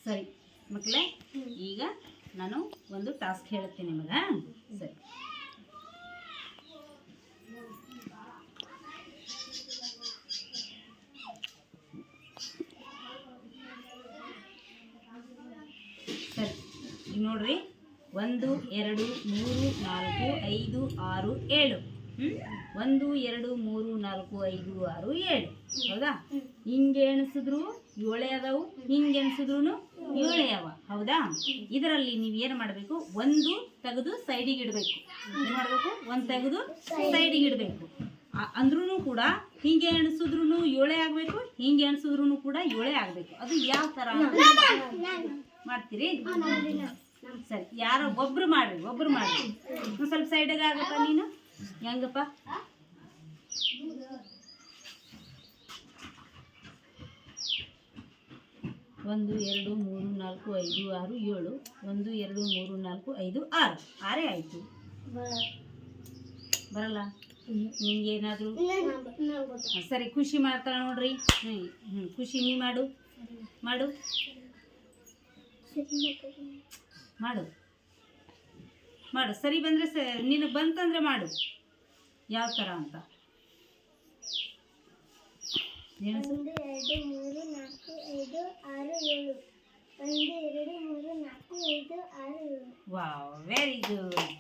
ಸರಿ ಮಕ್ಕಳೇ, ಈಗ ನಾನು ಒಂದು ಟಾಸ್ಕ್ ಹೇಳ್ತೀನಿ ನಿಮಗೆ. ಸರಿ, ಸರಿ ಈಗ ನೋಡ್ರಿ, 1 2 3 4 5 6 7. 1 2 3 4 5 6 7. ಹೌದಾ? ಹಿಂಗೆ ಎಣಿಸಿದ್ರು 7 ಅದಾವು, ಹಿಂಗೆ ಎಣಿಸಿದ್ರು 7 ಅವ. ಹೌದಾ? ಇದರಲ್ಲಿ ನೀವು ಏನು ಮಾಡಬೇಕು, 1 ತೆಗೆದು ಸೈಡಿಗೆ ಇಡಬೇಕು. ಏನು ಮಾಡಬೇಕು? 1 ತೆಗೆದು ಸೈಡಿಗೆ ಇಡಬೇಕು. ಅಂದ್ರೂ ಕೂಡ ಹಿಂಗೆ ಎಣಿಸಿದ್ರು 7 ಆಗಬೇಕು, ಹಿಂಗೆ ಎಣಿಸಿದ್ರು ಕೂಡ 7 ಆಗಬೇಕು. ಅದು ಯಾವ ಥರ ಮಾಡ್ತೀರಿ? ಸರಿ, ಯಾರೋ ಒಬ್ರು ಮಾಡ್ರಿ, ಒಬ್ರು ಮಾಡ್ರಿ. ಸ್ವಲ್ಪ ಸೈಡಿಗೆ ಆಗಪ್ಪ. ನೀನು ಹೆಂಗಪ್ಪ? ಒಂದು 2 3 4 5 6 7. 1 2 3 4 5 6. 6 ಆಯಿತು. ಬರಲ್ಲ ನಿಂಗೇನಾದರೂ? ಸರಿ, ಖುಷಿ ಮಾಡ್ತಾಳೆ ನೋಡ್ರಿ. ಖುಷಿ ನೀ ಮಾಡು ಮಾಡು ಮಾಡು ಮಾಡು. ಸರಿ ಬಂದರೆ ನಿನಗೆ ಬಂತಂದರೆ ಮಾಡು. ಯಾವ ಥರ ಅಂತ ಎಣಿಸು. 1 2 3 4 5 6 7. 1 2 3 4 5 6 7. Wow, very good.